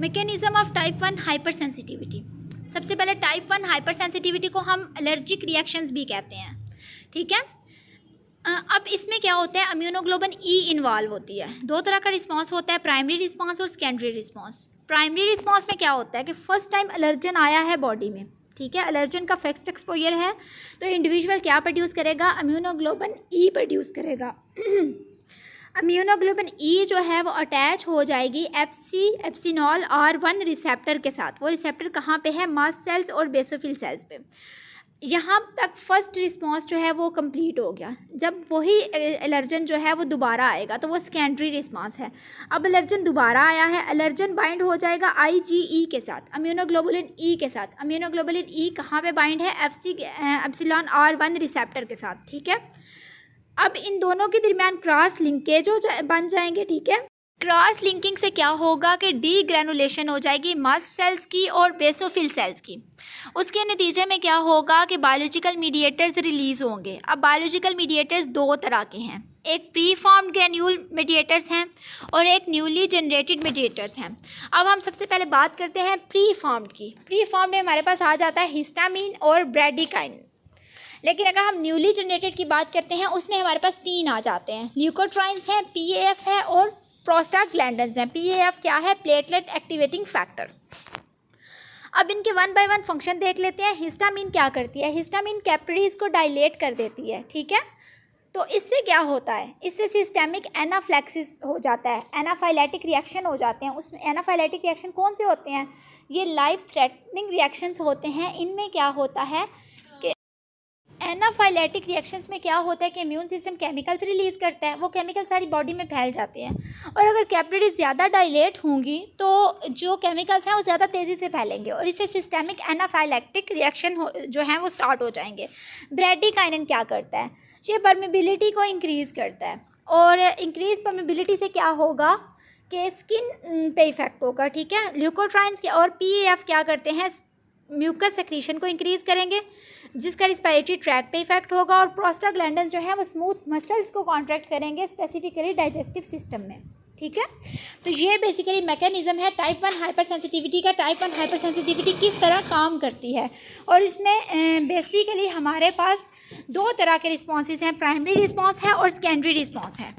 Mechanism of type 1 hyper sensitivity. सबसे पहले type 1 hyper sensitivity को हम एलर्जिक रिएक्शंस भी कहते हैं, ठीक है। अब इसमें क्या होता है, इम्यूनोग्लोबुलिन ई इन्वॉल्व होती है। दो तरह का रिस्पांस होता है, प्राइमरी रिस्पांस और सेकेंडरी रिस्पांस। प्राइमरी रिस्पांस में क्या होता है कि फर्स्ट टाइम एलर्जन आया है बॉडी में, ठीक है, एलर्जन का फिक्स्ड एक्सपोजर है, तो इंडिविजुअल क्या प्रोड्यूस करेगा, इम्यूनोग्लोबुलिन ई प्रोड्यूस करेगा। इम्यूनोग्लोबुलिन ई जो है वो अटैच हो जाएगी एप्सिनॉल R1 रिसेप्टर के साथ। वो रिसेप्टर कहाँ पे है, मास्ट सेल्स और बेसोफिल सेल्स पे। यहाँ तक फर्स्ट रिस्पांस जो है वो कंप्लीट हो गया। जब वही एलर्जन जो है वो दोबारा आएगा तो वो सेकेंडरी रिस्पांस है। अब एलर्जन दोबारा आया है, एलर्जन बाइंड हो जाएगा IgE के साथ, इम्यूनोग्लोबुलिन ई के साथ। इम्यूनोग्लोबुलिन ई कहाँ पे बाइंड है, एप्सिलॉन R1 रिसेप्टर के साथ, ठीक है। अब इन दोनों के दरमियान क्रॉस लिंकेज बन जाएंगे, ठीक है। क्रॉस लिंकिंग से क्या होगा कि डी ग्रेनुलेशन हो जाएगी मास्ट सेल्स की और बेसोफिल सेल्स की। उसके नतीजे में क्या होगा कि बायोलॉजिकल मीडिएटर्स रिलीज़ होंगे। अब बायोलॉजिकल मीडिएटर्स दो तरह के हैं, एक प्री फॉर्म्ड ग्रेन्यूल मीडिएटर्स हैं और एक न्यूली जनरेटेड मीडिएटर्स हैं। अब हम सबसे पहले बात करते हैं प्री फॉर्म्ड की। प्री फॉर्म्ड में हमारे पास आ जाता है हिस्टामिन और ब्रेडिकाइन। लेकिन अगर हम न्यूली जनरेटेड की बात करते हैं उसमें हमारे पास तीन आ जाते हैं, ल्यूकोट्राइन्स हैं, PAF है और प्रोस्टाग्लैंडिन्स हैं। PAF क्या है, प्लेटलेट एक्टिवेटिंग फैक्टर। अब इनके वन बाय वन फंक्शन देख लेते हैं। हिस्टामिन क्या करती है, हिस्टामिन कैपिलरीज को डायलेट कर देती है, ठीक है। तो इससे क्या होता है, इससे सिस्टेमिक एनाफ्लेक्सिस हो जाता है, एनाफाइलेटिक रिएक्शन हो जाते हैं। उसमें एनाफाइलेटिक रिएक्शन कौन से होते हैं, ये लाइफ थ्रेटनिंग रिएक्शंस होते हैं। इनमें क्या होता है, एनाफाइलेटिक रिएक्शंस में क्या होता है कि इम्यून सिस्टम केमिकल्स रिलीज़ करता है, वो केमिकल सारी बॉडी में फैल जाते हैं और अगर कैपिलरीज ज़्यादा डायलेट होंगी तो जो केमिकल्स हैं वो ज़्यादा तेज़ी से फैलेंगे और इससे सिस्टेमिक एनाफाइलेक्टिक रिएक्शन जो है वो स्टार्ट हो जाएंगे। ब्रेडिकाइनिन क्या करता है, ये परमेबिलिटी को इंक्रीज़ करता है और इंक्रीज परमेबिलिटी से क्या होगा कि स्किन पे इफेक्ट होगा, ठीक है। ल्यूकोट्राइन्स के और PAF क्या करते हैं, म्यूकस सेक्रीशन को इंक्रीज़ करेंगे जिसका रिस्पायरेटरी ट्रैक पे इफेक्ट होगा और प्रोस्टाग्लैंडिन्स जो है वो स्मूथ मसल्स को कॉन्ट्रैक्ट करेंगे स्पेसिफिकली डाइजेस्टिव सिस्टम में, ठीक है। तो ये बेसिकली मैकेनिज्म है टाइप 1 हाइपर सेंसिटिविटी का। टाइप 1 हाइपर सेंसिटिविटी किस तरह काम करती है और इसमें बेसिकली हमारे पास दो तरह के रिस्पॉन्सेज हैं, प्राइमरी रिस्पॉन्स है और सेकेंडरी रिस्पॉन्स है।